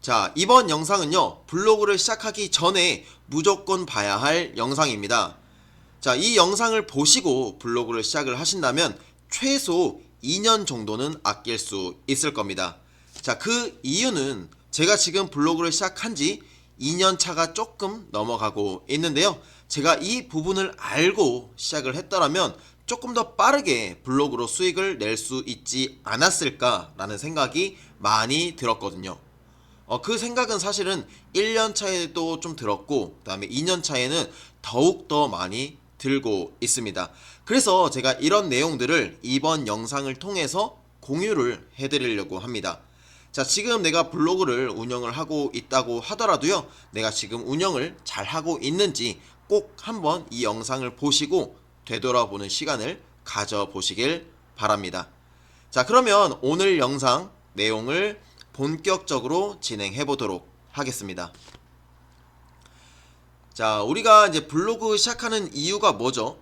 자, 이번 영상은요, 블로그를 시작하기 전에 무조건 봐야 할 영상입니다. 자, 이 영상을 보시고 블로그를 시작을 하신다면 최소 2년 정도는 아낄 수 있을 겁니다. 자, 그 이유는 제가 지금 블로그를 시작한 지 2년 차가 조금 넘어가고 있는데요. 제가 이 부분을 알고 시작을 했더라면 조금 더 빠르게 블로그로 수익을 낼 수 있지 않았을까라는 생각이 많이 들었거든요. 그 생각은 사실은 1년 차에도 좀 들었고, 그 다음에 2년 차에는 더욱더 많이 들고 있습니다. 그래서 제가 이런 내용들을 이번 영상을 통해서 공유를 해드리려고 합니다. 자, 지금 내가 블로그를 운영을 하고 있다고 하더라도요, 내가 지금 운영을 잘 하고 있는지 꼭 한번 이 영상을 보시고 되돌아보는 시간을 가져보시길 바랍니다. 자, 그러면 오늘 영상 내용을 본격적으로 진행해 보도록 하겠습니다. 자, 우리가 이제 블로그 시작하는 이유가 뭐죠?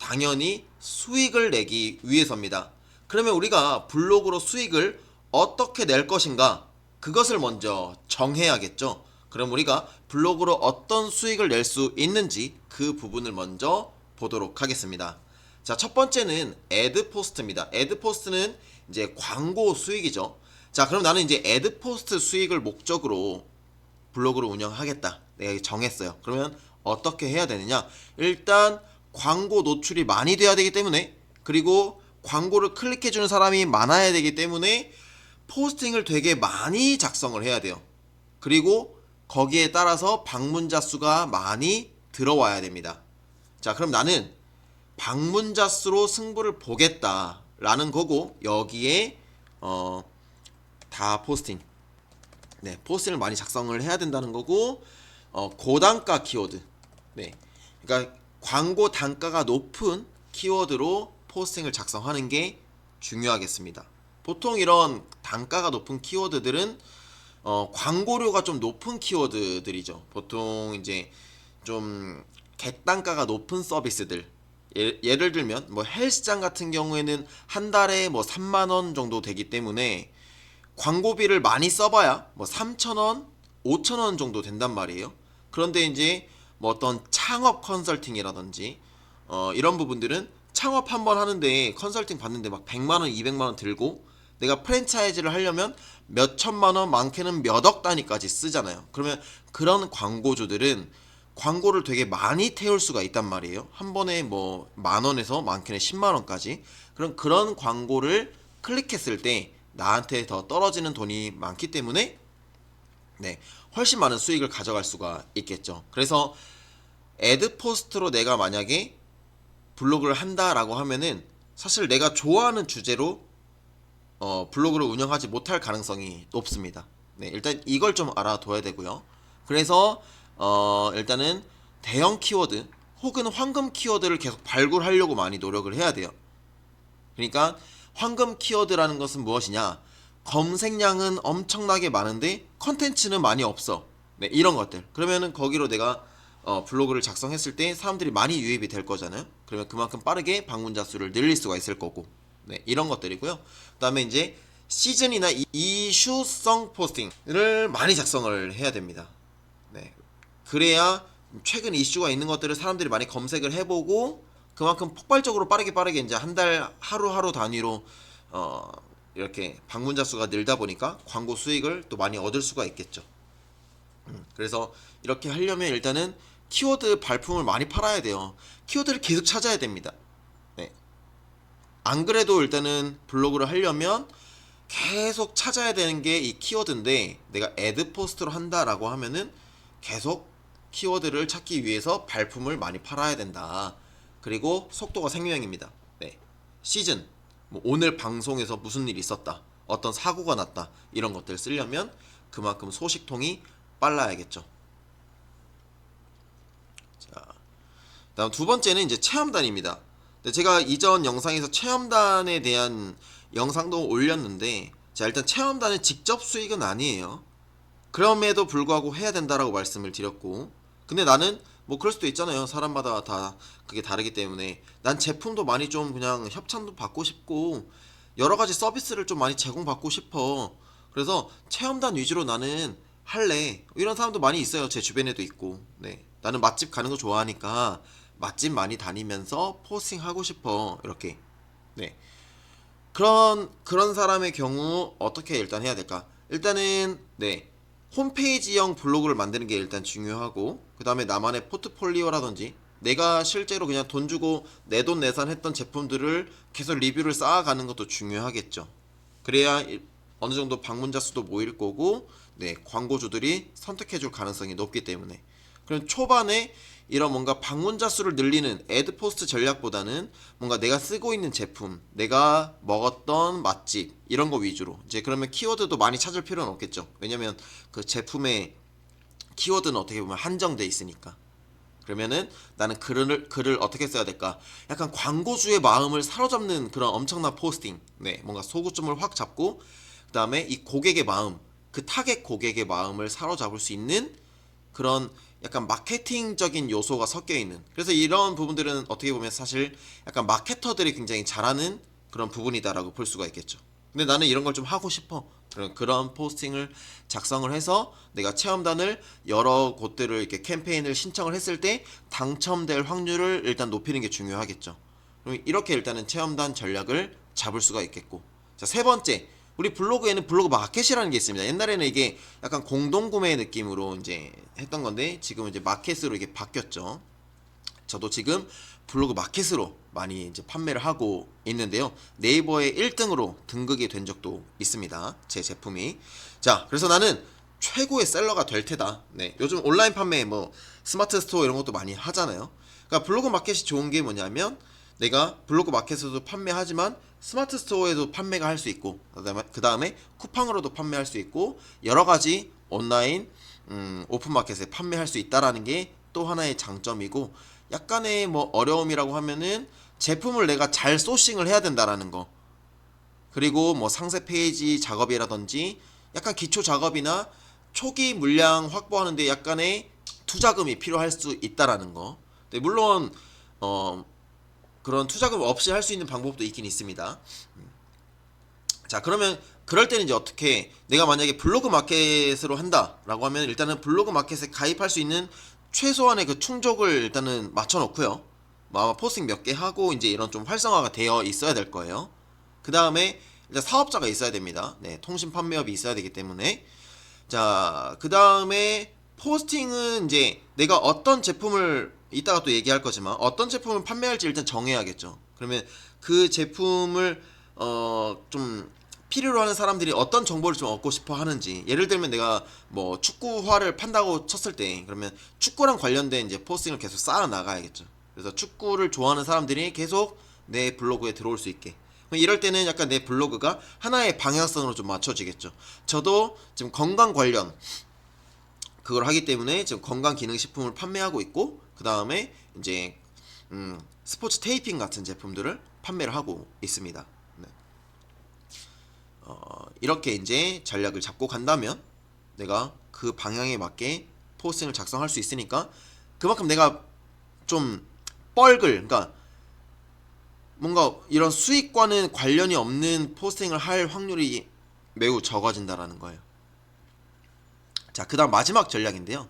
당연히 수익을 내기 위해서입니다. 그러면 우리가 블로그로 수익을 어떻게 낼 것인가? 그것을 먼저 정해야겠죠. 그럼 우리가 블로그로 어떤 수익을 낼 수 있는지 그 부분을 먼저 보도록 하겠습니다. 자, 첫 번째는 애드포스트입니다. 애드포스트는 이제 광고 수익이죠. 자, 그럼 나는 이제 애드포스트 수익을 목적으로 블로그를 운영하겠다. 내가 정했어요. 그러면 어떻게 해야 되느냐? 일단 광고 노출이 많이 돼야 되기 때문에, 그리고 광고를 클릭해주는 사람이 많아야 되기 때문에 포스팅을 되게 많이 작성을 해야 돼요. 그리고 거기에 따라서 방문자 수가 많이 들어와야 됩니다. 자, 그럼 나는 방문자 수로 승부를 보겠다라는 거고, 여기에 다 포스팅. 네, 포스팅을 많이 작성을 해야 된다는 거고, 고단가 키워드. 네, 그러니까 광고 단가가 높은 키워드로 포스팅을 작성하는 게 중요하겠습니다. 보통 이런 단가가 높은 키워드들은 광고료가 좀 높은 키워드들이죠. 보통 이제 좀 객단가가 높은 서비스들. 예를 들면 뭐 헬스장 같은 경우에는 한 달에 뭐 3만 원 정도 되기 때문에 광고비를 많이 써봐야 뭐 3,000원, 5,000원 정도 된단 말이에요. 그런데 이제 뭐 어떤 창업 컨설팅이라든지 이런 부분들은 창업 한번 하는데 컨설팅 받는데 막 100만 원, 200만 원 들고, 내가 프랜차이즈를 하려면 몇 천만 원, 많게는 몇 억 단위까지 쓰잖아요. 그러면 그런 광고주들은 광고를 되게 많이 태울 수가 있단 말이에요. 한 번에 뭐 만 원에서 많게는 10만 원까지. 그런 광고를 클릭했을 때 나한테 더 떨어지는 돈이 많기 때문에, 네, 훨씬 많은 수익을 가져갈 수가 있겠죠. 그래서 애드포스트로 내가 만약에 블로그를 한다라고 하면은 사실 내가 좋아하는 주제로 블로그를 운영하지 못할 가능성이 높습니다. 네, 일단 이걸 좀 알아둬야 되고요. 그래서 일단은 대형 키워드 혹은 황금 키워드를 계속 발굴하려고 많이 노력을 해야 돼요. 그러니까 황금 키워드라는 것은 무엇이냐? 검색량은 엄청나게 많은데 컨텐츠는 많이 없어. 네, 이런 것들. 그러면은 거기로 내가 블로그를 작성했을 때 사람들이 많이 유입이 될 거잖아요. 그러면 그만큼 빠르게 방문자 수를 늘릴 수가 있을 거고. 네, 이런 것들이고요. 그 다음에 이제 시즌이나 이슈성 포스팅을 많이 작성을 해야 됩니다. 네, 그래야 최근 이슈가 있는 것들을 사람들이 많이 검색을 해보고 그만큼 폭발적으로 빠르게 이제 한 달 하루 단위로 이렇게 방문자 수가 늘다 보니까 광고 수익을 또 많이 얻을 수가 있겠죠. 그래서 이렇게 하려면 일단은 키워드 발품을 많이 팔아야 돼요. 키워드를 계속 찾아야 됩니다. 네. 안 그래도 일단은 블로그를 하려면 계속 찾아야 되는 게 이 키워드인데, 내가 애드포스트로 한다라고 하면은 계속 키워드를 찾기 위해서 발품을 많이 팔아야 된다. 그리고 속도가 생명입니다. 네. 시즌, 뭐 오늘 방송에서 무슨 일이 있었다, 어떤 사고가 났다, 이런 것들을 쓰려면 그만큼 소식통이 빨라야겠죠. 자, 다음 두 번째는 이제 체험단입니다. 제가 이전 영상에서 체험단에 대한 영상도 올렸는데, 자, 일단 체험단은 직접 수익은 아니에요. 그럼에도 불구하고 해야 된다라고 말씀을 드렸고, 근데 나는 뭐 그럴 수도 있잖아요. 사람마다 다 그게 다르기 때문에 난 제품도 많이 좀 그냥 협찬도 받고 싶고 여러 가지 서비스를 좀 많이 제공받고 싶어. 그래서 체험단 위주로 나는 할래. 이런 사람도 많이 있어요. 제 주변에도 있고. 네. 나는 맛집 가는 거 좋아하니까 맛집 많이 다니면서 포스팅 하고 싶어. 이렇게. 네. 그런 사람의 경우 어떻게 일단 해야 될까? 일단은 네. 홈페이지형 블로그를 만드는 게 일단 중요하고, 그 다음에 나만의 포트폴리오라든지 내가 실제로 그냥 돈 주고 내돈내산 했던 제품들을 계속 리뷰를 쌓아가는 것도 중요하겠죠. 그래야 어느 정도 방문자 수도 모일 거고, 네, 광고주들이 선택해줄 가능성이 높기 때문에. 그럼 초반에 이런 뭔가 방문자 수를 늘리는 애드포스트 전략보다는 뭔가 내가 쓰고 있는 제품, 내가 먹었던 맛집 이런 거 위주로, 이제 그러면 키워드도 많이 찾을 필요는 없겠죠. 왜냐면 그 제품의 키워드는 어떻게 보면 한정돼 있으니까. 그러면은 나는 글을 어떻게 써야 될까? 약간 광고주의 마음을 사로잡는 그런 엄청난 포스팅. 네, 뭔가 소구점을 확 잡고, 그 다음에 이 고객의 마음, 그 타겟 고객의 마음을 사로잡을 수 있는 그런 약간 마케팅적인 요소가 섞여 있는. 그래서 이런 부분들은 어떻게 보면 사실 약간 마케터들이 굉장히 잘하는 그런 부분이다라고 볼 수가 있겠죠. 근데 나는 이런 걸 좀 하고 싶어. 그런 포스팅을 작성을 해서 내가 체험단을 여러 곳들을 이렇게 캠페인을 신청을 했을 때 당첨될 확률을 일단 높이는 게 중요하겠죠. 그럼 이렇게 일단은 체험단 전략을 잡을 수가 있겠고. 자, 세 번째. 우리 블로그에는 블로그 마켓이라는 게 있습니다. 옛날에는 이게 약간 공동구매 느낌으로 이제 했던 건데 지금은 이제 마켓으로 이게 바뀌었죠. 저도 지금 블로그 마켓으로 많이 이제 판매를 하고 있는데요. 네이버에 1등으로 등극이 된 적도 있습니다. 제 제품이. 자, 그래서 나는 최고의 셀러가 될 테다. 네, 요즘 온라인 판매 뭐 스마트 스토어 이런 것도 많이 하잖아요. 그러니까 블로그 마켓이 좋은 게 뭐냐면 내가 블로그 마켓에서도 판매하지만 스마트 스토어에도 판매가 할 수 있고, 그 다음에 쿠팡으로도 판매할 수 있고, 여러 가지 온라인 오픈 마켓에 판매할 수 있다라는 게 또 하나의 장점이고, 약간의 뭐 어려움이라고 하면은 제품을 내가 잘 소싱을 해야 된다라는 거, 그리고 뭐 상세 페이지 작업이라든지 약간 기초 작업이나 초기 물량 확보하는데 약간의 투자금이 필요할 수 있다라는 거. 네, 물론 어 그런 투자금 없이 할 수 있는 방법도 있긴 있습니다. 자, 그러면 그럴 때는 이제 어떻게, 내가 만약에 블로그 마켓으로 한다라고 하면 일단은 블로그 마켓에 가입할 수 있는 최소한의 그 충족을 일단은 맞춰 놓고요. 뭐 아마 포스팅 몇 개 하고 이제 이런 좀 활성화가 되어 있어야 될 거예요. 그 다음에 일단 사업자가 있어야 됩니다. 네, 통신 판매업이 있어야 되기 때문에. 자, 그 다음에 포스팅은 이제 내가 어떤 제품을 이따가 또 얘기할 거지만 어떤 제품을 판매할지 일단 정해야겠죠. 그러면 그 제품을 좀 필요로 하는 사람들이 어떤 정보를 좀 얻고 싶어 하는지, 예를 들면 내가 뭐 축구화를 판다고 쳤을 때 그러면 축구랑 관련된 이제 포스팅을 계속 쌓아 나가야겠죠. 그래서 축구를 좋아하는 사람들이 계속 내 블로그에 들어올 수 있게. 이럴 때는 약간 내 블로그가 하나의 방향성으로 좀 맞춰지겠죠. 저도 지금 건강 관련 그걸 하기 때문에 지금 건강 기능 식품을 판매하고 있고, 그 다음에 이제 스포츠 테이핑 같은 제품들을 판매를 하고 있습니다. 네. 이렇게 이제 전략을 잡고 간다면 내가 그 방향에 맞게 포스팅을 작성할 수 있으니까 그만큼 내가 좀 그러니까 뭔가 이런 수익과는 관련이 없는 포스팅을 할 확률이 매우 적어진다라는 거예요. 자, 그 다음 마지막 전략인데요.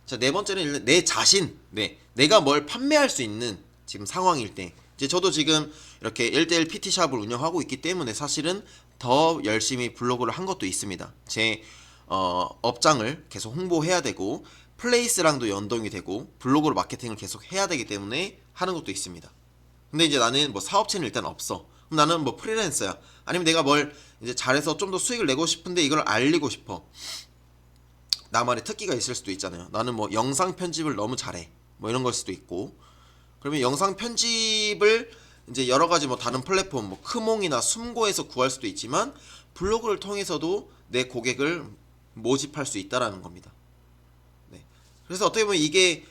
자, 네 번째는 내 자신, 네, 내가 뭘 판매할 수 있는 지금 상황일 때, 이제 저도 지금 이렇게 1대1 PT샵을 운영하고 있기 때문에 사실은 더 열심히 블로그를 한 것도 있습니다. 제 업장을 계속 홍보해야 되고 플레이스랑도 연동이 되고 블로그로 마케팅을 계속 해야 되기 때문에 하는 것도 있습니다. 근데 이제 나는 뭐 사업체는 일단 없어. 그럼 나는 뭐 프리랜서야. 아니면 내가 뭘 이제 잘해서 좀 더 수익을 내고 싶은데 이걸 알리고 싶어. 나만의 특기가 있을 수도 있잖아요. 나는 뭐 영상 편집을 너무 잘해. 뭐 이런 걸 수도 있고. 그러면 영상 편집을 이제 여러 가지 뭐 다른 플랫폼, 뭐 크몽이나 숨고에서 구할 수도 있지만 블로그를 통해서도 내 고객을 모집할 수 있다라는 겁니다. 네. 그래서 어떻게 보면 이게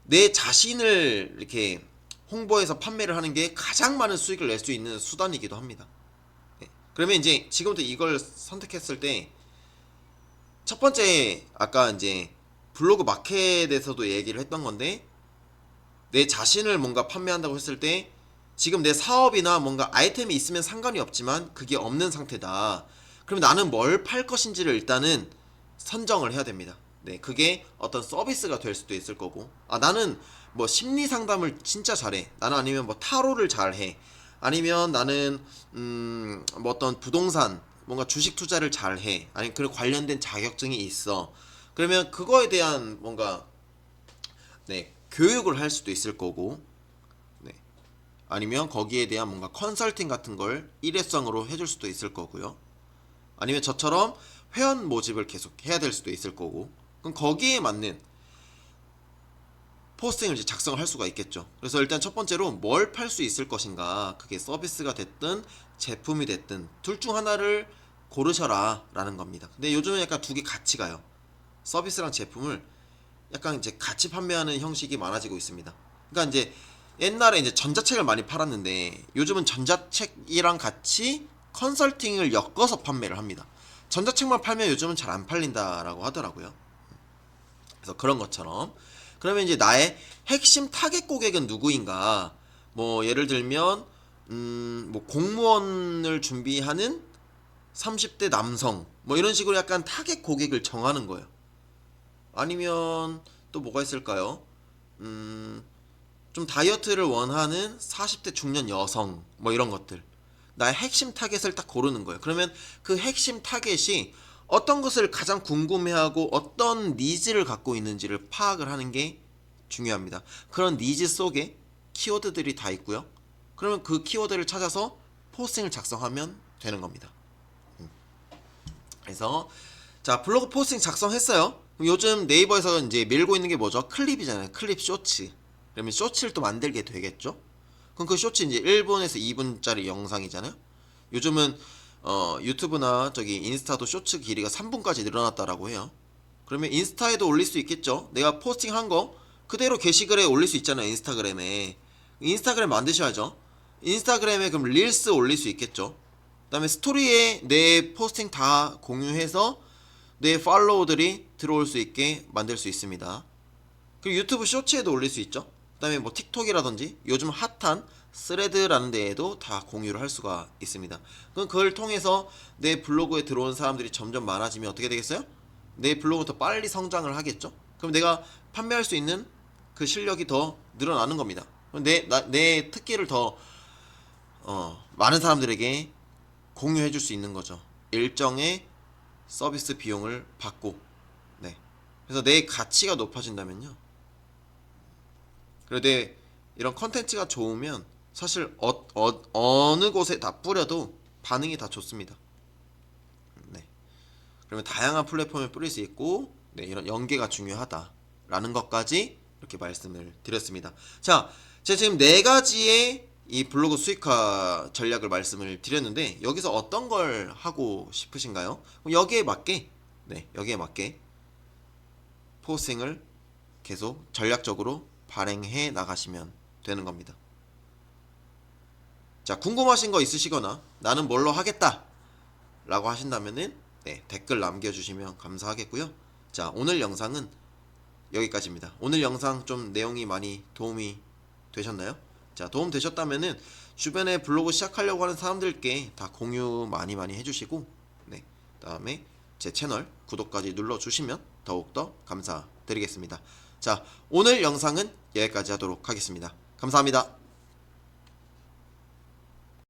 내 자신을 이렇게 홍보해서 판매를 하는 게 가장 많은 수익을 낼 수 있는 수단이기도 합니다. 네. 그러면 이제 지금부터 이걸 선택했을 때 첫 번째, 아까 이제 블로그 마켓에서도 얘기를 했던 건데, 내 자신을 뭔가 판매한다고 했을 때 지금 내 사업이나 뭔가 아이템이 있으면 상관이 없지만 그게 없는 상태다. 그럼 나는 뭘 팔 것인지를 일단은 선정을 해야 됩니다. 네, 그게 어떤 서비스가 될 수도 있을 거고, 아, 나는 뭐 심리 상담을 진짜 잘해. 나는 아니면 뭐 타로를 잘해. 아니면 나는 뭐 어떤 부동산 뭔가 주식 투자를 잘해. 아니 그 관련된 자격증이 있어. 그러면 그거에 대한 뭔가 네, 교육을 할 수도 있을 거고, 네, 아니면 거기에 대한 뭔가 컨설팅 같은 걸 일회성으로 해줄 수도 있을 거고요. 아니면 저처럼 회원 모집을 계속 해야 될 수도 있을 거고, 그럼 거기에 맞는 포스팅을 이제 작성을 할 수가 있겠죠. 그래서 일단 첫 번째로 뭘 팔 수 있을 것인가, 그게 서비스가 됐든 제품이 됐든 둘 중 하나를 고르셔라 라는 겁니다. 근데 요즘은 약간 두 개 같이 가요. 서비스랑 제품을 약간 이제 같이 판매하는 형식이 많아지고 있습니다. 그러니까 이제 옛날에 이제 전자책을 많이 팔았는데 요즘은 전자책이랑 같이 컨설팅을 엮어서 판매를 합니다. 전자책만 팔면 요즘은 잘 안 팔린다라고 하더라고요. 그래서 그런 것처럼 그러면 이제 나의 핵심 타겟 고객은 누구인가? 뭐 예를 들면 뭐 공무원을 준비하는 30대 남성 뭐 이런 식으로 약간 타겟 고객을 정하는 거예요. 아니면 또 뭐가 있을까요? 좀 다이어트를 원하는 40대 중년 여성 뭐 이런 것들, 나의 핵심 타겟을 딱 고르는 거예요. 그러면 그 핵심 타겟이 어떤 것을 가장 궁금해하고 어떤 니즈를 갖고 있는지를 파악을 하는 게 중요합니다. 그런 니즈 속에 키워드들이 다 있고요. 그러면 그 키워드를 찾아서 포스팅을 작성하면 되는 겁니다. 그래서 자, 블로그 포스팅 작성했어요. 그럼 요즘 네이버에서 이제 밀고 있는 게 뭐죠? 클립이잖아요. 클립 쇼츠. 그러면 쇼츠를 또 만들게 되겠죠? 그럼 그 쇼츠 이제 1분에서 2분짜리 영상이잖아요. 요즘은 유튜브나 저기 인스타도 쇼츠 길이가 3분까지 늘어났다라고 해요. 그러면 인스타에도 올릴 수 있겠죠? 내가 포스팅한 거 그대로 게시글에 올릴 수 있잖아요. 인스타그램에. 인스타그램 만드셔야죠. 인스타그램에 그럼 릴스 올릴 수 있겠죠? 그 다음에 스토리에 내 포스팅 다 공유해서 내 팔로우들이 들어올 수 있게 만들 수 있습니다. 그리고 유튜브 쇼츠에도 올릴 수 있죠. 그 다음에 뭐 틱톡이라든지 요즘 핫한 스레드라는 데에도 다 공유를 할 수가 있습니다. 그럼 그걸 통해서 내 블로그에 들어온 사람들이 점점 많아지면 어떻게 되겠어요? 내 블로그가 더 빨리 성장을 하겠죠. 그럼 내가 판매할 수 있는 그 실력이 더 늘어나는 겁니다. 내 특기를 더 많은 사람들에게 공유해 줄 수 있는 거죠. 일정의 서비스 비용을 받고. 네. 그래서 내 가치가 높아진다면요. 그리고 내 이런 컨텐츠가 좋으면 사실 어느 곳에 다 뿌려도 반응이 다 좋습니다. 네. 그러면 다양한 플랫폼에 뿌릴 수 있고, 네, 이런 연계가 중요하다라는 것까지 이렇게 말씀을 드렸습니다. 자, 제가 지금 네 가지의 이 블로그 수익화 전략을 말씀을 드렸는데 여기서 어떤 걸 하고 싶으신가요? 여기에 맞게, 네, 여기에 맞게 포스팅을 계속 전략적으로 발행해 나가시면 되는 겁니다. 자, 궁금하신 거 있으시거나 나는 뭘로 하겠다 라고 하신다면은 네, 댓글 남겨주시면 감사하겠고요. 자, 오늘 영상은 여기까지입니다. 오늘 영상 좀 내용이 많이 도움이 되셨나요? 자, 도움 되셨다면은 주변에 블로그 시작하려고 하는 사람들께 다 공유 많이 해주시고, 네, 다음에 제 채널 구독까지 눌러주시면 더욱더 감사드리겠습니다. 자, 오늘 영상은 여기까지 하도록 하겠습니다. 감사합니다.